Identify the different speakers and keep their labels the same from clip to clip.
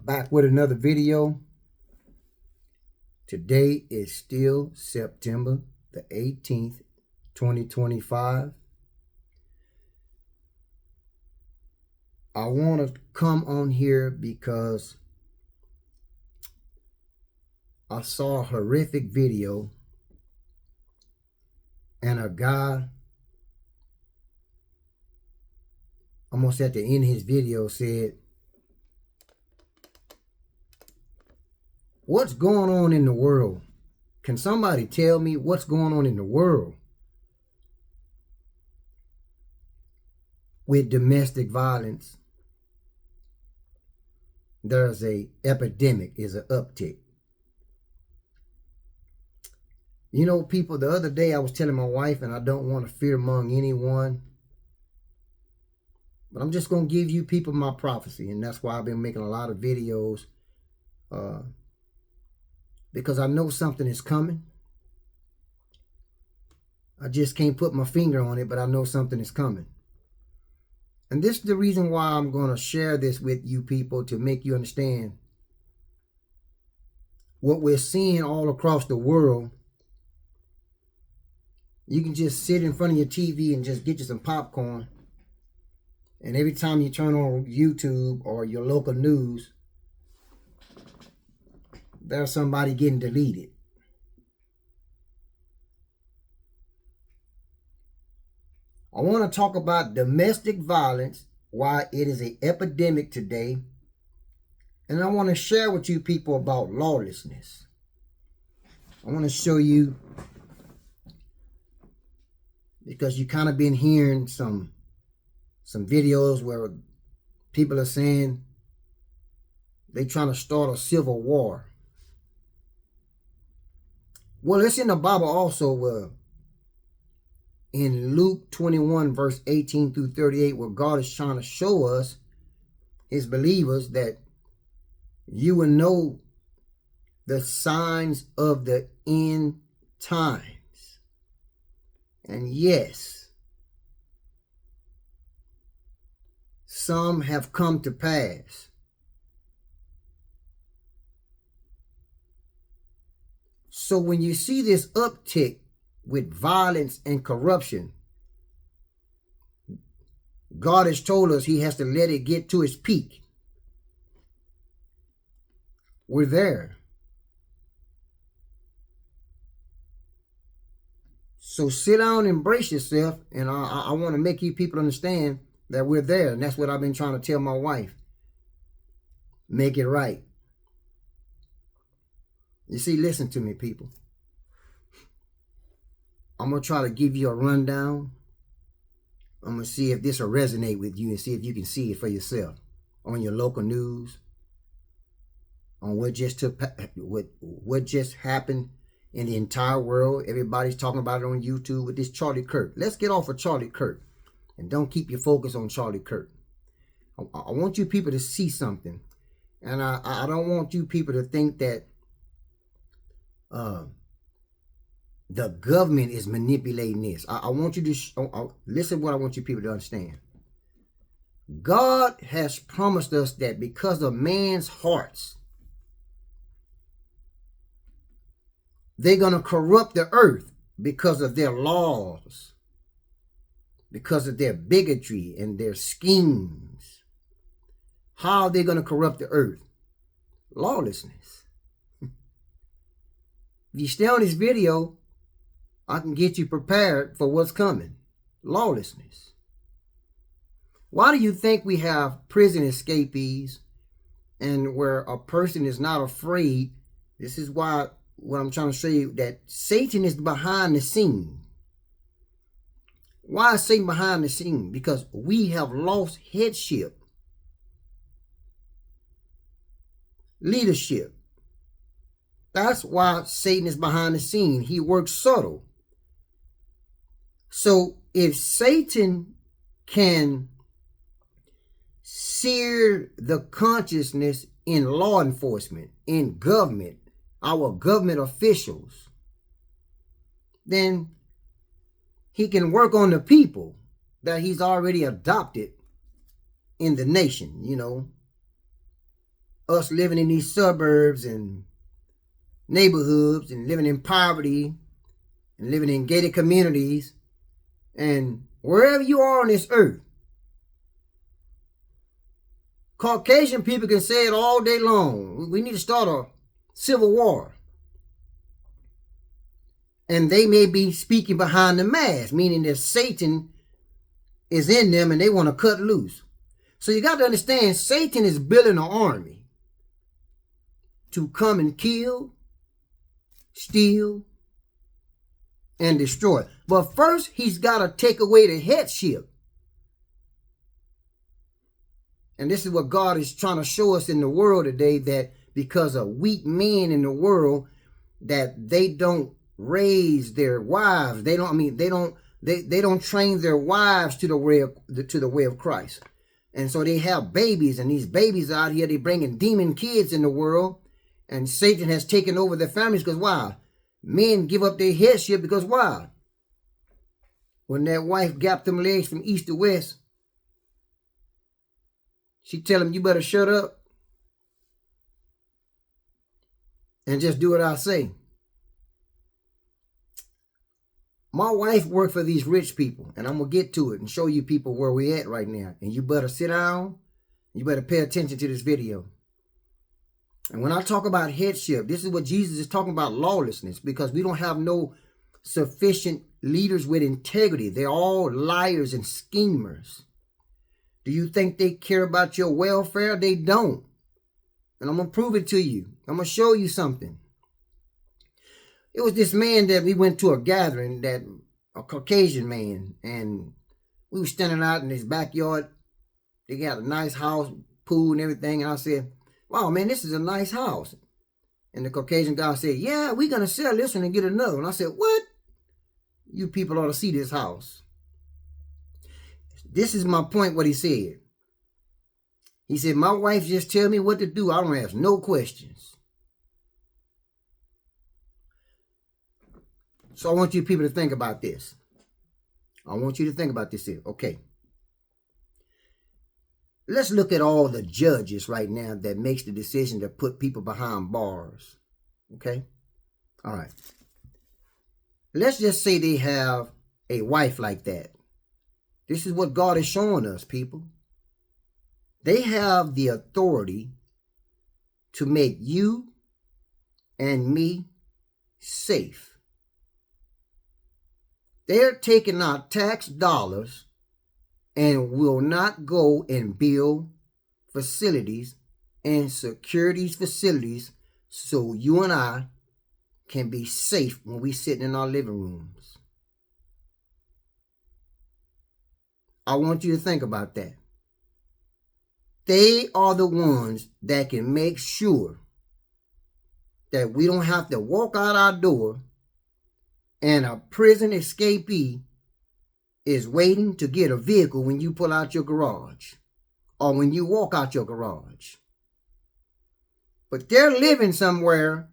Speaker 1: Back with another video. Today is still September the 18th, 2025. I want to come on here because I saw a horrific video and a guy almost at the end of his video said, "What's going on in the world? Can somebody tell me what's going on in the world with domestic violence? There's an epidemic, is an uptick." You know, people, the other day I was telling my wife, and I don't want to fear among anyone, but I'm just going to give you people my prophecy, and that's why I've been making a lot of videos, because I know something is coming. I just can't put my finger on it, but I know something is coming. And this is the reason why I'm going to share this with you people, to make you understand what we're seeing all across the world. You can just sit in front of your TV and just get you some popcorn, and every time you turn on YouTube or your local news, there's somebody getting deleted. I want to talk about domestic violence, why it is an epidemic today. And I want to share with you people about lawlessness. I want to show you, because you kind of been hearing some videos where people are saying they're trying to start a civil war. Well, it's in the Bible also, in Luke 21, verse 18 through 38, where God is trying to show us, his believers, that you will know the signs of the end times. And yes, some have come to pass. So when you see this uptick with violence and corruption, God has told us he has to let it get to its peak. We're there. So sit down and brace yourself, and I want to make you people understand that we're there. And that's what I've been trying to tell my wife. Make it right. You see, listen to me, people. I'm going to try to give you a rundown. I'm going to see if this will resonate with you and see if you can see it for yourself on your local news, on what just happened in the entire world. Everybody's talking about it on YouTube with this Charlie Kirk. Let's get off of Charlie Kirk and don't keep your focus on Charlie Kirk. I want you people to see something. And I don't want you people to think that the government is manipulating this. I want you to listen to what I want you people to understand. God has promised us that because of man's hearts, they're going to corrupt the earth because of their laws, because of their bigotry and their schemes. How are they going to corrupt the earth? Lawlessness. If you stay on this video, I can get you prepared for what's coming. Lawlessness. Why do you think we have prison escapees, and where a person is not afraid? This is why, what I'm trying to show you, that Satan is behind the scene. Why is Satan behind the scene? Because we have lost headship, leadership. That's why Satan is behind the scene. He works subtle. So if Satan can sear the consciousness in law enforcement, in government, our government officials, then he can work on the people that he's already adopted in the nation, you know. us living in these suburbs and neighborhoods and living in poverty and living in gated communities and wherever you are on this earth. Caucasian people can say it all day long. We need to start a civil war. And they may be speaking behind the mask, meaning that Satan is in them and they want to cut loose. So you got to understand, Satan is building an army to come and kill, steal, and destroy. But first, he's got to take away the headship. And this is what God is trying to show us in the world today, that because of weak men in the world, that they don't raise their wives. They don't train their wives to the way of Christ. And so they have babies, and these babies out here, they bringing demon kids in the world, and Satan has taken over their families. Because why? Men give up their headship because why? When that wife gapped them legs from east to west, she tell him, you better shut up and just do what I say. My wife worked for these rich people, and I'm going to get to it and show you people where we're at right now. And you better sit down. You better pay attention to this video. And when I talk about headship, this is what Jesus is talking about, lawlessness, because we don't have no sufficient leaders with integrity. They're all liars and schemers. Do you think they care about your welfare? They don't. And I'm going to prove it to you. I'm going to show you something. It was this man that we went to a gathering, a Caucasian man, and we were standing out in his backyard. They got a nice house, pool and everything. And I said, wow, man, this is a nice house. And the Caucasian guy said, yeah, we're going to sell this one and get another. And I said, what? You people ought to see this house. This is my point, what he said. He said, my wife just tell me what to do. I don't ask no questions. So I want you people to think about this. I want you to think about this here. Okay. Let's look at all the judges right now that makes the decision to put people behind bars. Okay? All right. Let's just say they have a wife like that. This is what God is showing us, people. They have the authority to make you and me safe. They're taking our tax dollars and will not go and build facilities and secure these facilities so you and I can be safe when we sitting in our living rooms. I want you to think about that. They are the ones that can make sure that we don't have to walk out our door and a prison escapee is waiting to get a vehicle when you pull out your garage or when you walk out your garage. But they're living somewhere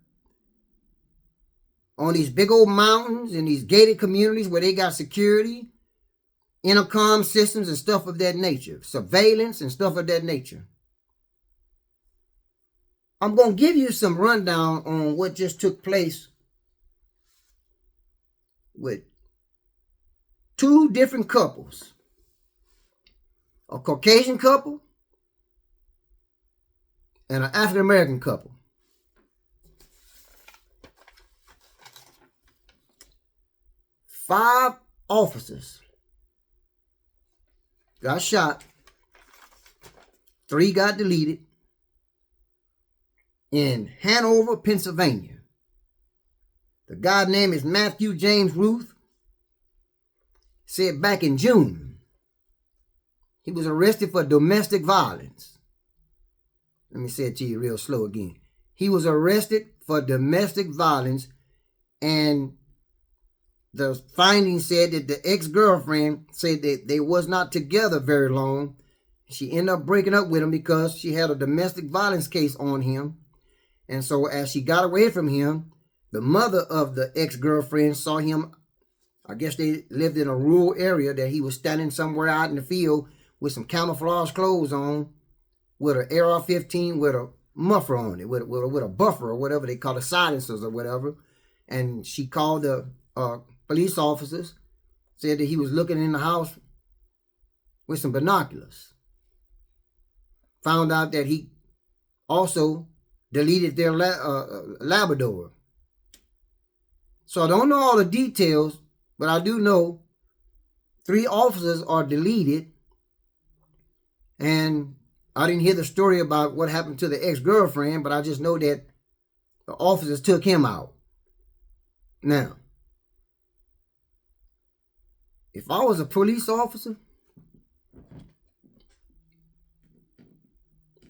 Speaker 1: on these big old mountains in these gated communities where they got security, intercom systems and stuff of that nature, surveillance and stuff of that nature. I'm going to give you some rundown on what just took place with two different couples. A Caucasian couple and an African American couple. Five officers got shot. 3 got deleted in Hanover, Pennsylvania. The guy's name is Matthew James Ruth. Said back in June, he was arrested for domestic violence. Let me say it to you real slow again. He was arrested for domestic violence, and the findings said that the ex-girlfriend said that they was not together very long. She ended up breaking up with him because she had a domestic violence case on him. And so as she got away from him, the mother of the ex-girlfriend saw him. I guess they lived in a rural area, that he was standing somewhere out in the field with some camouflage clothes on, with an AR-15 with a muffler on it with a buffer or whatever they call it, silencers or whatever. And she called the police officers, said that he was looking in the house with some binoculars. Found out that he also deleted their Labrador. So I don't know all the details, but I do know 3 officers are deleted. And I didn't hear the story about what happened to the ex-girlfriend, but I just know that the officers took him out. Now, if I was a police officer,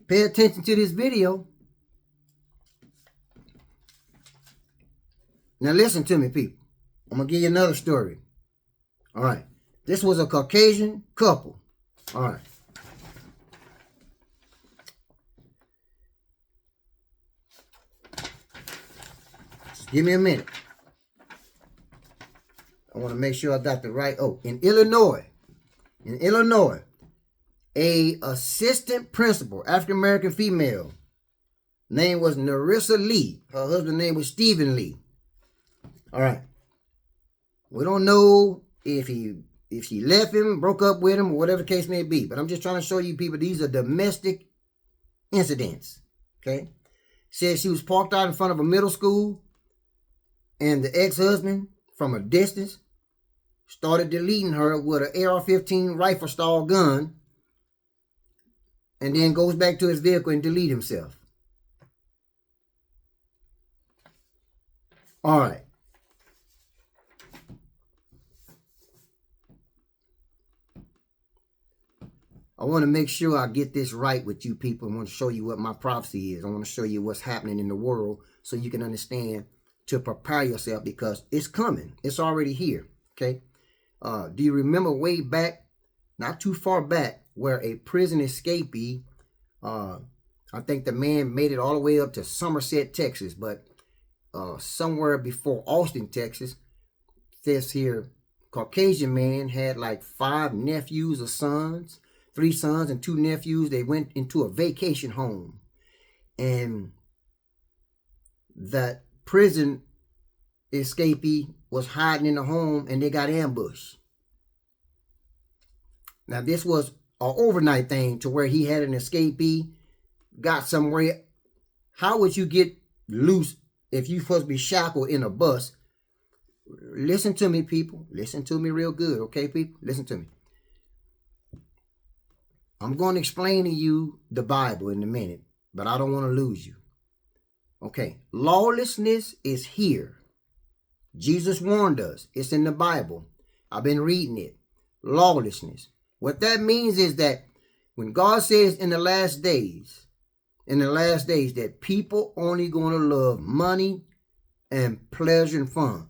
Speaker 1: pay attention to this video. Now listen to me, people. I'm going to give you another story. All right. This was a Caucasian couple. All right. Just give me a minute. I want to make sure I got the right. Oh, in Illinois, a assistant principal, African-American female, name was Narissa Lee. Her husband's name was Stephen Lee. All right. We don't know if she left him, broke up with him, or whatever the case may be. But I'm just trying to show you people these are domestic incidents. Okay. Said she was parked out in front of a middle school, and the ex-husband, from a distance, started deleting her with an AR-15 rifle style gun, and then goes back to his vehicle and delete himself. All right. I want to make sure I get this right with you people. I want to show you what my prophecy is. I want to show you what's happening in the world so you can understand to prepare yourself, because it's coming. It's already here. Okay. Do you remember way back, not too far back, where a prison escapee, I think the man made it all the way up to Somerset, Texas, but somewhere before Austin, Texas, says here, Caucasian man had like 5 nephews or sons, 3 sons and 2 nephews. They went into a vacation home, and that prison escapee was hiding in the home, and they got ambushed. Now, this was an overnight thing to where he had an escapee, got somewhere. How would you get loose if you supposed to be shackled in a bus? Listen to me, people. Listen to me real good, okay, people? Listen to me. I'm going to explain to you the Bible in a minute, but I don't want to lose you. Okay, lawlessness is here. Jesus warned us. It's in the Bible. I've been reading it. Lawlessness. What that means is that when God says in the last days that people only going to love money and pleasure and fun.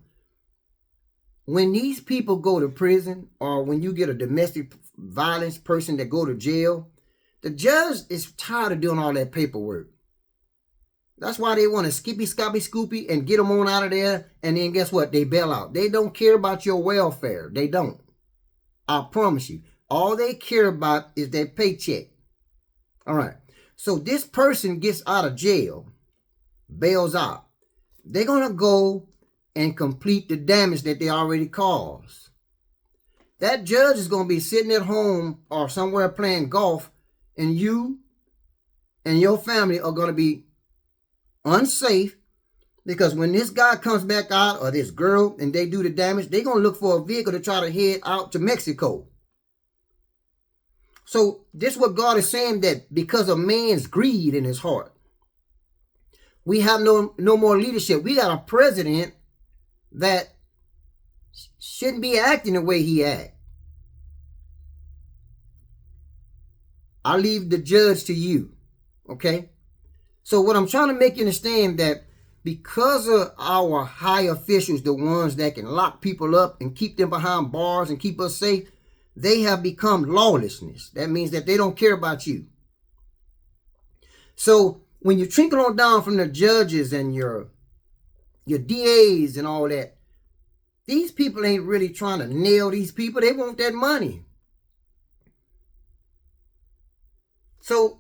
Speaker 1: When these people go to prison, or when you get a domestic violence person that go to jail, the judge is tired of doing all that paperwork. That's why they want to skippy, scoopy, and get them on out of there. And then guess what? They bail out. They don't care about your welfare. They don't. I promise you. All they care about is their paycheck. All right. So this person gets out of jail, bails out. They're going to go and complete the damage that they already caused. That judge is going to be sitting at home or somewhere playing golf, and you and your family are going to be unsafe, because when this guy comes back out, or this girl, and they do the damage, they're going to look for a vehicle to try to head out to Mexico. So this is what God is saying, that because of man's greed in his heart, we have no more leadership. We got a president that shouldn't be acting the way he acts. I leave the judge to you. Okay? So what I'm trying to make you understand, that because of our high officials, the ones that can lock people up and keep them behind bars and keep us safe, they have become lawlessness. That means that they don't care about you. So when you trickle on down from the judges and your DAs and all that, these people ain't really trying to nail these people. They want that money. So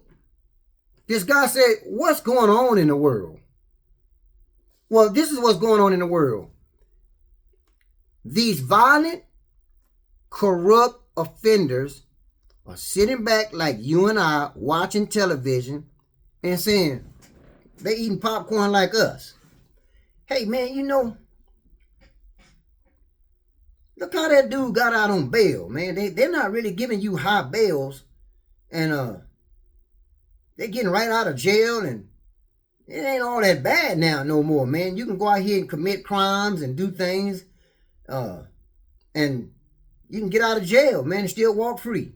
Speaker 1: This guy said, what's going on in the world? Well, this is what's going on in the world. These violent, corrupt offenders are sitting back like you and I watching television and saying, they eating popcorn like us. Hey, man, you know, look how that dude got out on bail, man. They're not really giving you high bails. And they're getting right out of jail, and it ain't all that bad now no more, man. You can go out here and commit crimes and do things, and you can get out of jail, man, and still walk free.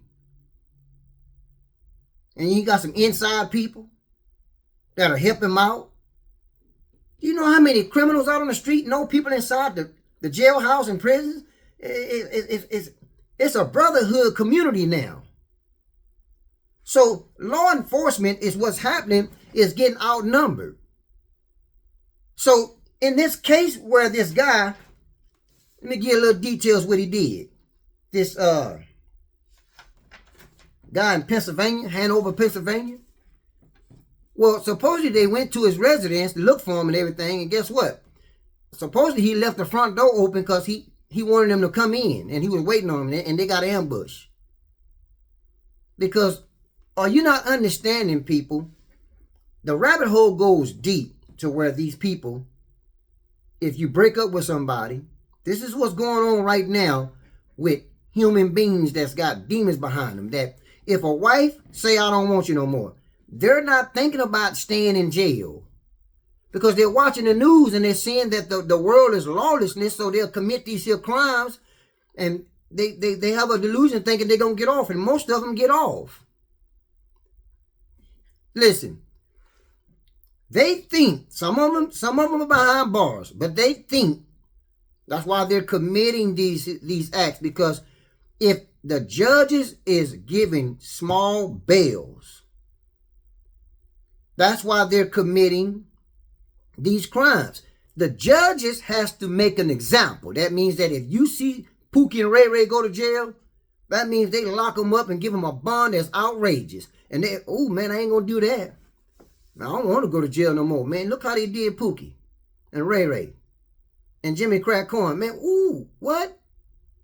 Speaker 1: And you got some inside people that'll help him out. Do you know how many criminals out on the street know people inside the jailhouse and prisons? It's a brotherhood community now. So law enforcement is what's happening, is getting outnumbered. So in this case where this guy, let me give you a little details what he did. This guy in Pennsylvania, Hanover, Pennsylvania. Well, supposedly they went to his residence to look for him and everything, and guess what? Supposedly he left the front door open because he wanted them to come in, and he was waiting on them, and they got ambushed. Because, are you not understanding, people? The rabbit hole goes deep to where these people, if you break up with somebody, this is what's going on right now with human beings that's got demons behind them. That if a wife say, I don't want you no more, they're not thinking about staying in jail because they're watching the news and they're seeing that the world is lawlessness, so they'll commit these here crimes, and they have a delusion thinking they're going to get off, and most of them get off. Listen, they think, some of them are behind bars, but they think that's why they're committing these acts, because if the judges is giving small bails, that's why they're committing these crimes. The judges has to make an example. That means that if you see Pookie and Ray Ray go to jail, that means they lock them up and give them a bond that's outrageous. And they, oh man, I ain't gonna do that. I don't want to go to jail no more, man. Look how they did Pookie and Ray Ray and Jimmy Crack Corn, man. Ooh, what?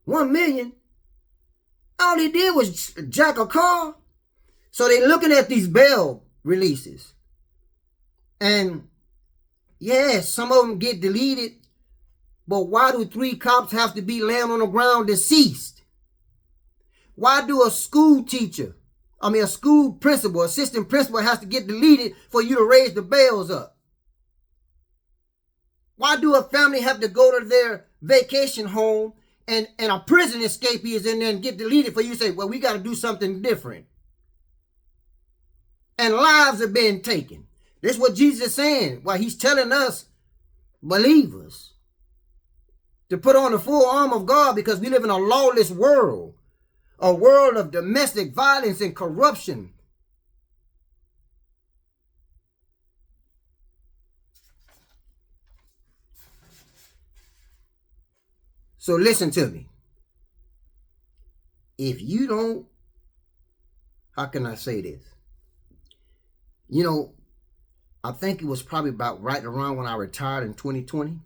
Speaker 1: 1 million? All they did was jack a car. So they looking at these bail releases. And yeah, some of them get deleted. But why do 3 cops have to be laying on the ground deceased? Why do a school principal, assistant principal has to get deleted for you to raise the bails up? Why do a family have to go to their vacation home and a prison escapee is in there and get deleted for you to say, well, we got to do something different? And lives are being taken. This is what Jesus is saying. Why he's telling us, believers, to put on the full armor of God, because we live in a lawless world. A world of domestic violence and corruption. So listen to me. If you don't, how can I say this? You know, I think it was probably about right around when I retired in 2020.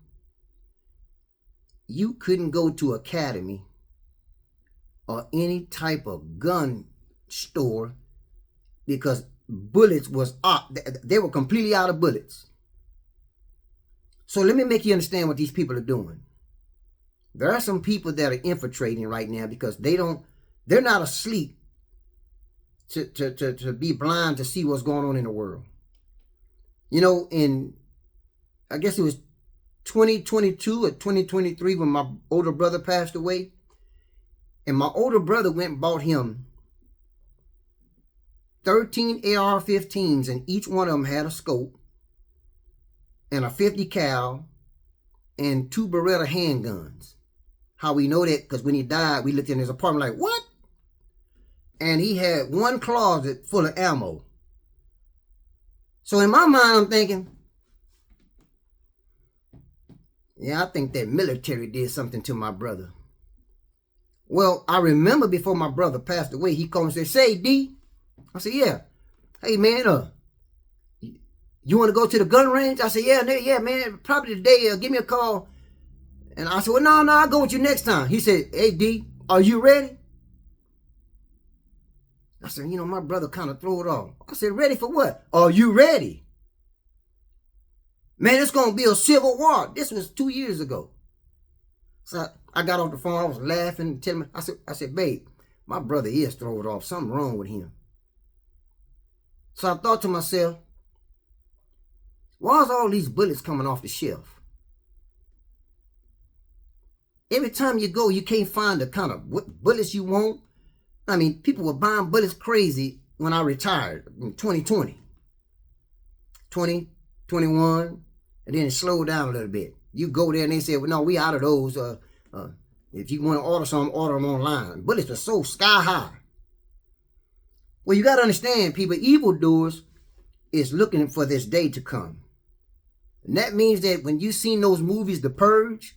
Speaker 1: You couldn't go to academy or any type of gun store because bullets was out. They were completely out of bullets. So let me make you understand what these people are doing. There are some people that are infiltrating right now because they're not asleep to be blind to see what's going on in the world. You know, I guess it was 2022 or 2023 when my older brother passed away. And my older brother went and bought him 13 AR-15s, and each one of them had a scope and a 50 cal and 2 Beretta handguns. How we know that? Because when he died, we looked in his apartment like, what? And he had 1 closet full of ammo. So in my mind, I'm thinking, yeah, I think that military did something to my brother. Well, I remember before my brother passed away, he called and said, say, D. I said, yeah. Hey, man, You want to go to the gun range? I said, yeah, man, probably today. Give me a call. And I said, well, no, I'll go with you next time. He said, hey, D, are you ready? I said, my brother kind of threw it off. I said, ready for what? Are you ready? Man, it's going to be a civil war. This was 2 years ago. So I got off the phone. I was laughing and telling me, I said, babe, my brother is thrown off. Something wrong with him. So I thought to myself, why's all these bullets coming off the shelf? Every time you go, you can't find the kind of bullets you want. I mean, people were buying bullets crazy when I retired in 2020. 2021, and then it slowed down a little bit. You go there and they say, well, no, we out of those. If you want to order some, order them online. Bullets are so sky high. Well, you got to understand, people, evildoers is looking for this day to come. And that means that when you seen those movies, The Purge,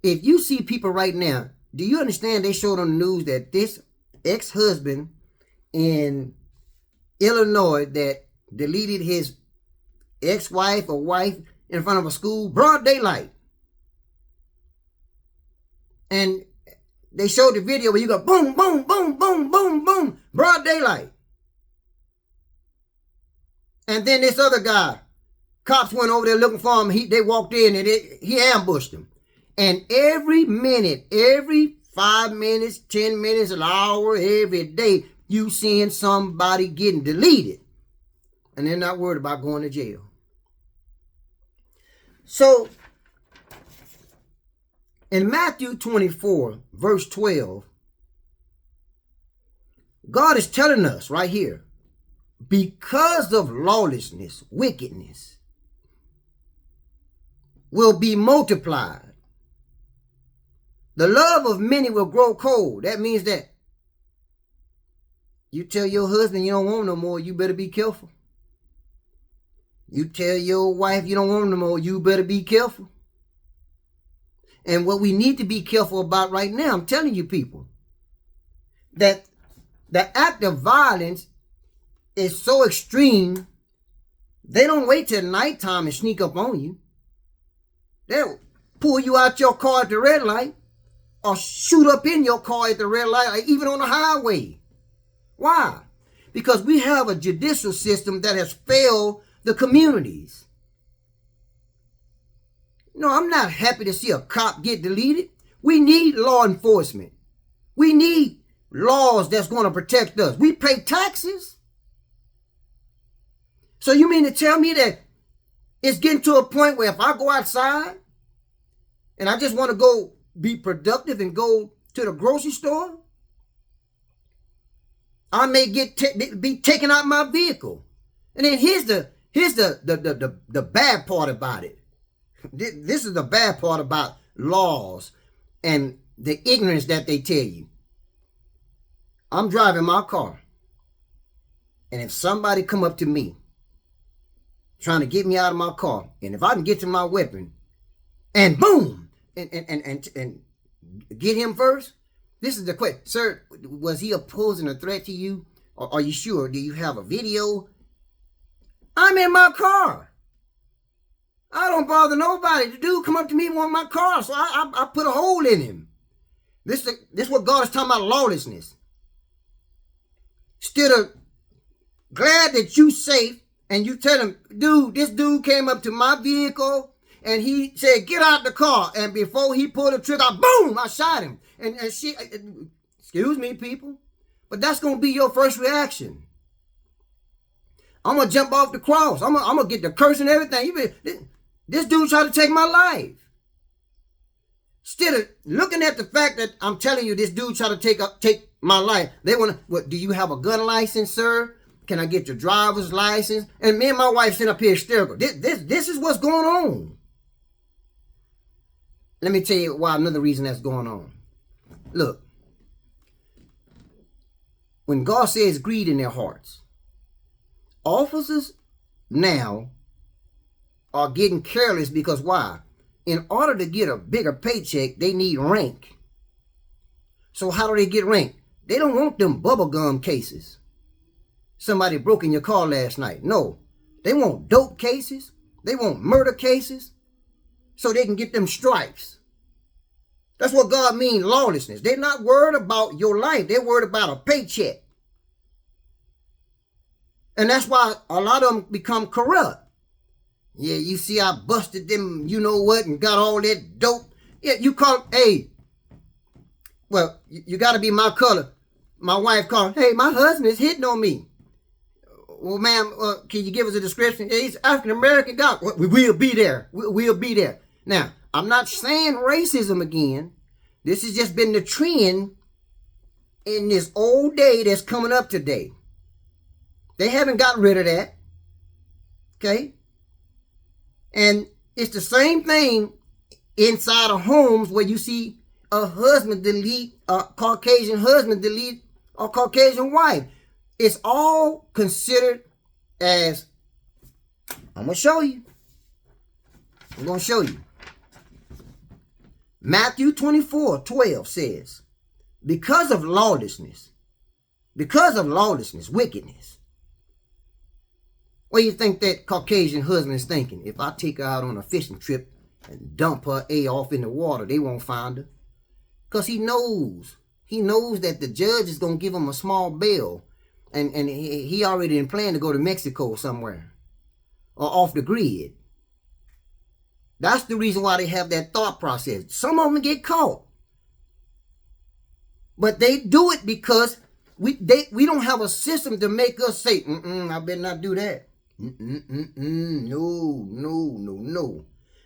Speaker 1: if you see people right now, do you understand they showed on the news that this ex-husband in Illinois that deleted his ex-wife or wife in front of a school, broad daylight. And they showed the video where you go boom, boom, boom, boom, boom, boom, broad daylight. And then this other guy, cops went over there looking for him. They walked in and he ambushed him. And every minute, every 5 minutes, 10 minutes, an hour, every day, you seeing somebody getting deleted. And they're not worried about going to jail. So, in Matthew 24, verse 12, God is telling us right here, because of lawlessness, wickedness will be multiplied. The love of many will grow cold. That means that you tell your husband you don't want no more, you better be careful. You tell your wife you don't want no more, you better be careful. And what we need to be careful about right now, I'm telling you people, that the act of violence is so extreme, they don't wait till nighttime and sneak up on you. They'll pull you out your car at the red light or shoot up in your car at the red light, or even on the highway. Why? Because we have a judicial system that has failed the communities. No, I'm not happy to see a cop get deleted. We need law enforcement. We need laws that's going to protect us. We pay taxes. So you mean to tell me that it's getting to a point where if I go outside and I just want to go be productive and go to the grocery store, I may be taken out my vehicle. And then here's the bad part about it. This is the bad part about laws and the ignorance that they tell you. I'm driving my car, and if somebody come up to me trying to get me out of my car, and if I can get to my weapon and boom, and get him first, this is the question. Sir, was he posing a threat to you? Or are you sure? Do you have a video? I'm in my car. I don't bother nobody. The dude come up to me and want my car, so I put a hole in him. This is what God is talking about, lawlessness. Instead of glad that you safe, and you tell him, dude, this dude came up to my vehicle and he said, get out the car. And before he pulled the trigger, boom, I shot him. And she, excuse me, people, but that's going to be your first reaction. I'm going to jump off the cross. I'm going to get the curse and everything. This dude tried to take my life. Instead of looking at the fact that I'm telling you this dude tried to take my life, they want to, what, do you have a gun license, sir? Can I get your driver's license? And me and my wife sit up here hysterical. This is what's going on. Let me tell you why, another reason that's going on. Look, when God says greed in their hearts, officers now are getting careless because why? In order to get a bigger paycheck, they need rank. So how do they get rank? They don't want them bubblegum cases. Somebody broke in your car last night. No, They want dope cases. They want murder cases so they can get them stripes. That's what God means, lawlessness. They're not worried about your life. They're worried about a paycheck. And that's why a lot of them become corrupt. Yeah, you see I busted them, you know what, and got all that dope. Yeah, you call, hey, well, you got to be my color. My wife called, hey, my husband is hitting on me. Well, ma'am, can you give us a description? Yeah, he's African-American guy. We will be there. We'll be there. Now, I'm not saying racism again. This has just been the trend in this old day that's coming up today. They haven't got rid of that. Okay? And it's the same thing inside of homes where you see a husband delete, a Caucasian husband delete a Caucasian wife. It's all considered as, I'm going to show you. I'm going to show you. Matthew 24:12 says, because of lawlessness, wickedness. What do you think that Caucasian husband is thinking? If I take her out on a fishing trip and dump her off in the water, they won't find her. Because he knows that the judge is going to give him a small bail. And he already planned to go to Mexico somewhere or off the grid. That's the reason why they have that thought process. Some of them get caught. But they do it because we don't have a system to make us say, I better not do that. No.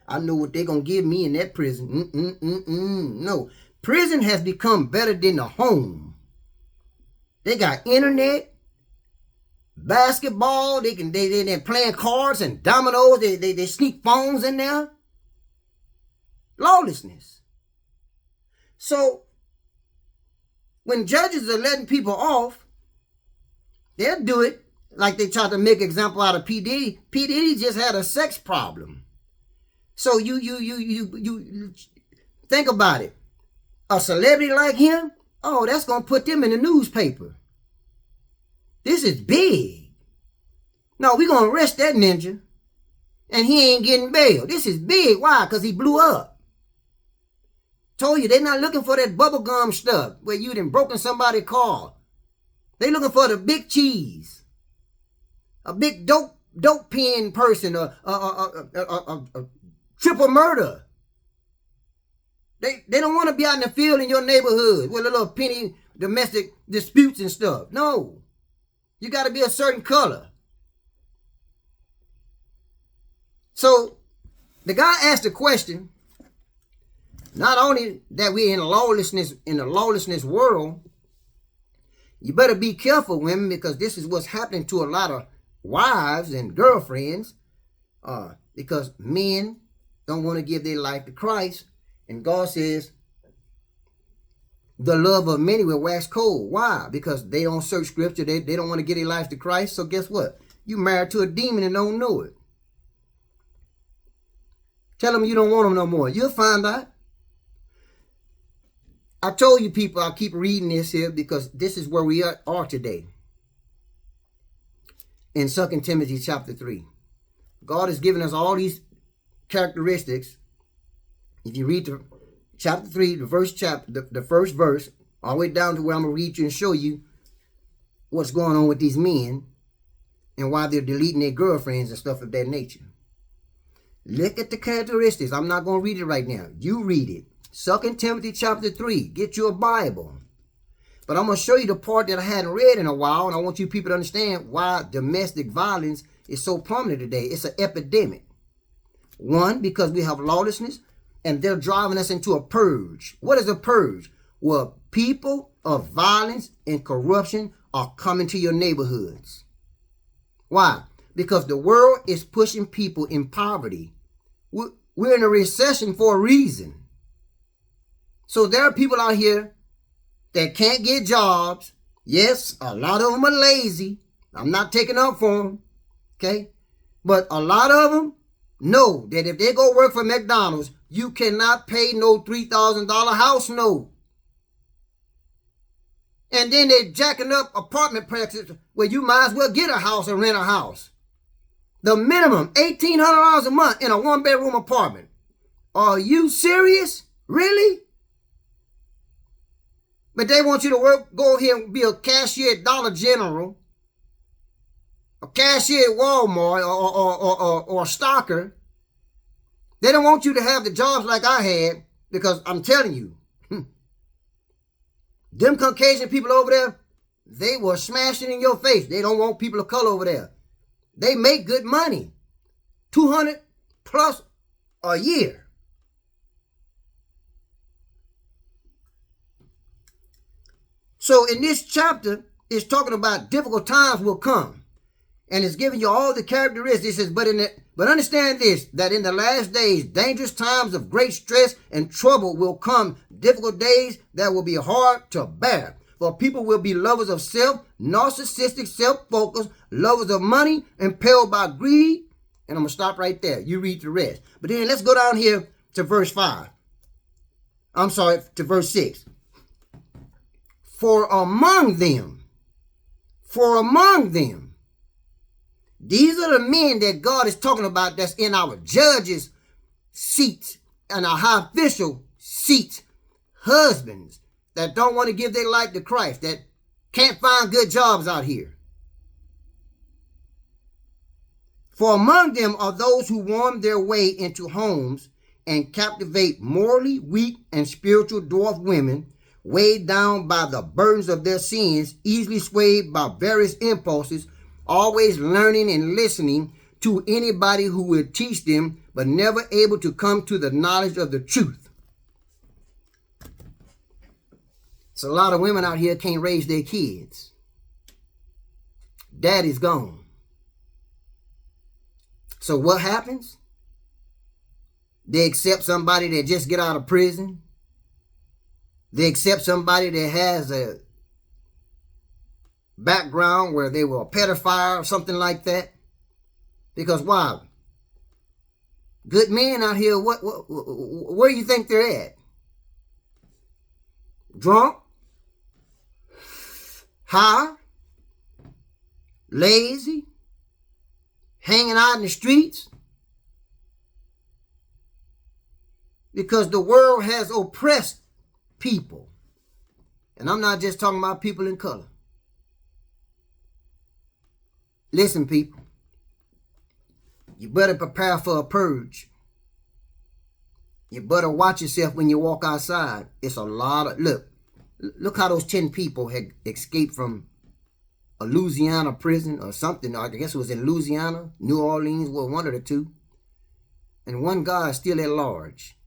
Speaker 1: I know what they're going to give me in that prison. No. Prison has become better than the home. They got internet, basketball. They're playing cards and dominoes. They sneak phones in there. Lawlessness. So when judges are letting people off, they'll do it like they tried to make an example out of P. Diddy. P. Diddy just had a sex problem. So you think about it. A celebrity like him, oh, that's going to put them in the newspaper. This is big. No, we're going to arrest that ninja. And he ain't getting bail. This is big. Why? Because he blew up. Told you, they're not looking for that bubblegum stuff where you done broken somebody's car. They looking for the big cheese. A big dope pen person. A triple murder. They don't want to be out in the field in your neighborhood with a little penny domestic disputes and stuff. No. You got to be a certain color. So the guy asked the question, not only that we're in a lawlessness world, you better be careful, women, because this is what's happening to a lot of wives and girlfriends, because men don't want to give their life to Christ. And God says, the love of many will wax cold. Why? Because they don't search scripture. They don't want to give their life to Christ. So guess what? You married to a demon and don't know it. Tell them you don't want them no more. You'll find out. I told you people, I'll keep reading this here because this is where we are today. In 2 Timothy chapter 3. God has given us all these characteristics. If you read the chapter 3, the first verse, all the way down to where I'm going to read you and show you what's going on with these men and why they're deleting their girlfriends and stuff of that nature. Look at the characteristics. I'm not going to read it right now. You read it. 2 Timothy chapter 3. Get you a Bible. But I'm going to show you the part that I hadn't read in a while, and I want you people to understand why domestic violence is so prominent today. It's an epidemic. One, because we have lawlessness, and they're driving us into a purge. What is a purge? Well, people of violence and corruption are coming to your neighborhoods. Why? Because the world is pushing people in poverty. We're in a recession for a reason. So there are people out here that can't get jobs. Yes, a lot of them are lazy. I'm not taking up for them. Okay? But a lot of them know that if they go work for McDonald's, you cannot pay no $3,000 house note. And then they're jacking up apartment prices where you might as well get a house and rent a house. The minimum, $1,800 a month in a one-bedroom apartment. Are you serious? Really? But they want you to work, go here and be a cashier at Dollar General, a cashier at Walmart, or a stocker. They don't want you to have the jobs like I had, because I'm telling you, them Caucasian people over there, they were smashing in your face. They don't want people of color over there. They make good money, 200 plus a year. So in this chapter, it's talking about difficult times will come. And it's giving you all the characteristics. It says, but understand this, that in the last days, dangerous times of great stress and trouble will come. Difficult days that will be hard to bear. For people will be lovers of self, narcissistic, self-focused, lovers of money, impelled by greed. And I'm going to stop right there. You read the rest. But then let's go down here to verse 5. I'm sorry, to verse 6. For among them, these are the men that God is talking about that's in our judges' seats and our high official seats. Husbands that don't want to give their life to Christ, that can't find good jobs out here. For among them are those who worm their way into homes and captivate morally weak and spiritual dwarf women, weighed down by the burdens of their sins, easily swayed by various impulses, always learning and listening to anybody who will teach them, but never able to come to the knowledge of the truth. So a lot of women out here can't raise their kids. Daddy's gone. So what happens? They accept somebody that just get out of prison. They accept somebody that has a background where they were a pedophile or something like that. Because why? Good men out here, where do you think they're at? Drunk? High? Lazy? Hanging out in the streets? Because the world has oppressed people. And I'm not just talking about people in color. Listen, people. You better prepare for a purge. You better watch yourself when you walk outside. It's a lot of... Look how those 10 people had escaped from a Louisiana prison or something. I guess it was in Louisiana, New Orleans, well, one of the two. And one guy is still at large.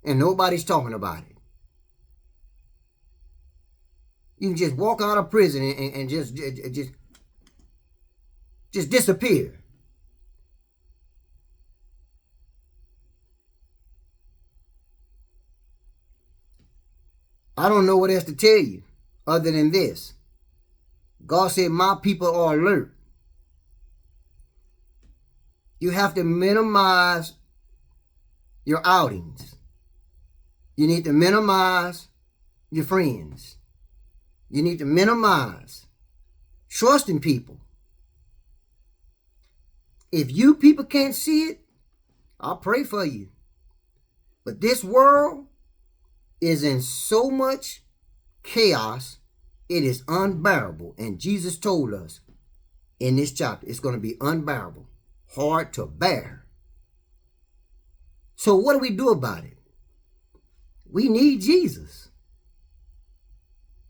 Speaker 1: And nobody's talking about it. You can just walk out of prison and just disappear. I don't know what else to tell you other than this. God said, my people are alert. You have to minimize your outings. You need to minimize your friends. You need to minimize trusting people. If you people can't see it, I'll pray for you. But this world is in so much chaos, it is unbearable. And Jesus told us in this chapter, it's going to be unbearable, hard to bear. So what do we do about it? We need Jesus.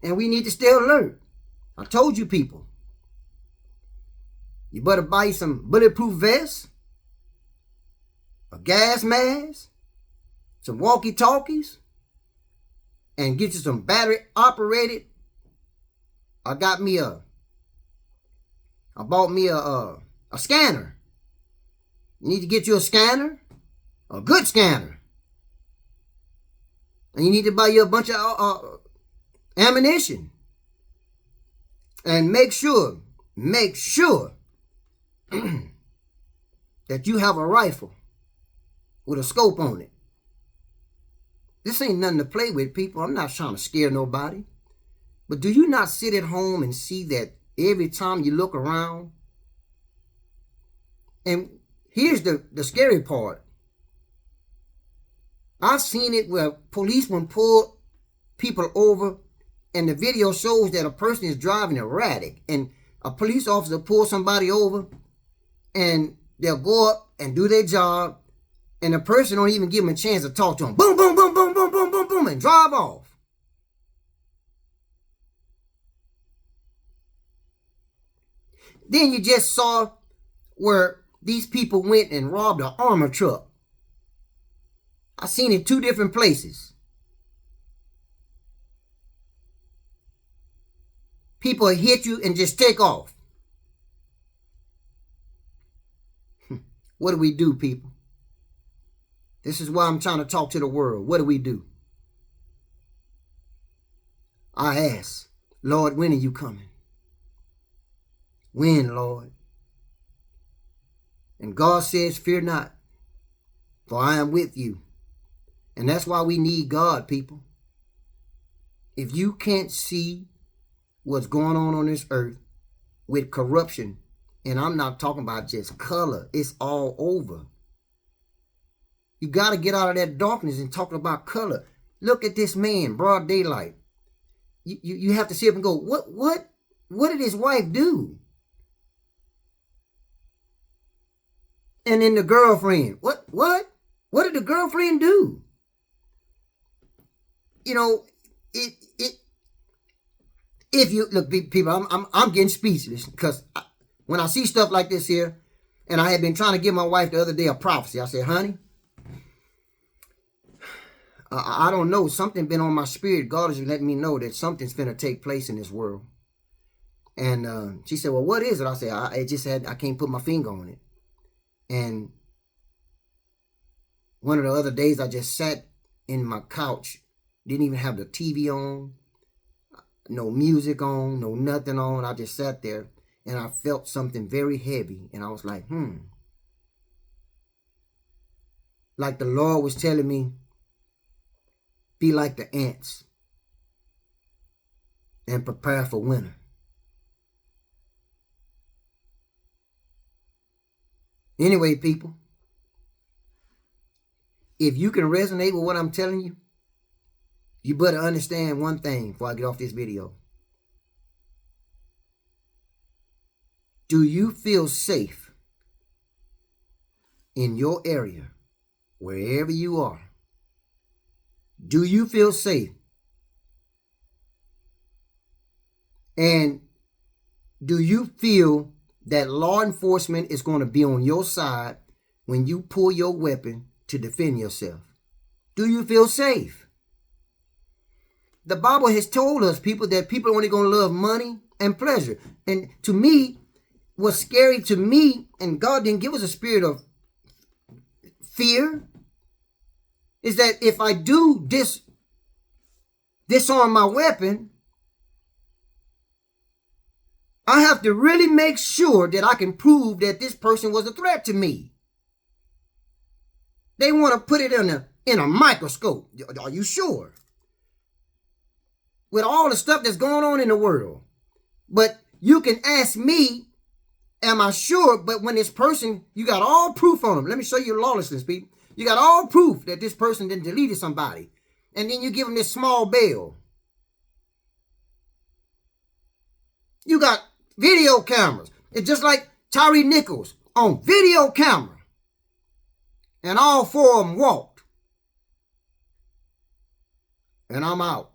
Speaker 1: And we need to stay alert. I told you people, you better buy some bulletproof vests, a gas mask, some walkie-talkies, and get you some battery operated. I bought me a scanner. You need to get you a scanner, a good scanner. And you need to buy you a bunch of ammunition. And make sure that you have a rifle with a scope on it. This ain't nothing to play with, people. I'm not trying to scare nobody. But do you not sit at home and see that every time you look around, And here's the scary part. I've seen it where policemen pull people over, and the video shows that a person is driving erratic, and a police officer pulls somebody over, and they'll go up and do their job, and the person don't even give them a chance to talk to them. Boom, boom, boom, boom, boom, boom, boom, boom, and drive off. Then you just saw where these people went and robbed an armor truck. I seen it 2 different places. People hit you and just take off. What do we do, people? This is why I'm trying to talk to the world. What do we do? I ask, Lord, when are you coming? When, Lord? And God says, fear not, for I am with you. And that's why we need God, people. If you can't see what's going on this earth with corruption, and I'm not talking about just color, it's all over. You got to get out of that darkness and talk about color. Look at this man, broad daylight. You have to sit up and go, what did his wife do? And then the girlfriend, what did the girlfriend do? You know, if you look, people, I'm getting speechless because when I see stuff like this here, and I had been trying to give my wife the other day a prophecy. I said, honey, I don't know. Something been on my spirit. God is letting me know that something's finna take place in this world. And she said, well, what is it? I said, I can't put my finger on it. And one of the other days, I just sat in my couch, didn't even have the TV on, no music on, no nothing on. I just sat there and I felt something very heavy. And I was like, Like the Lord was telling me, be like the ants and prepare for winter. Anyway, people, if you can resonate with what I'm telling you, you better understand one thing before I get off this video. Do you feel safe in your area, wherever you are? Do you feel safe? And do you feel that law enforcement is going to be on your side when you pull your weapon to defend yourself? Do you feel safe? The Bible has told us, people, that people are only going to love money and pleasure. And to me, what's scary to me, and God didn't give us a spirit of fear, is that if I do disarm my weapon, I have to really make sure that I can prove that this person was a threat to me. They want to put it in a microscope. Are you sure? With all the stuff that's going on in the world. But you can ask me, am I sure? But when this person, you got all proof on them. Let me show you lawlessness, people. You got all proof that this person didn't deleted somebody. And then you give them this small bail. You got video cameras. It's just like Tyree Nichols on video camera. And all 4 of them walked. And I'm out.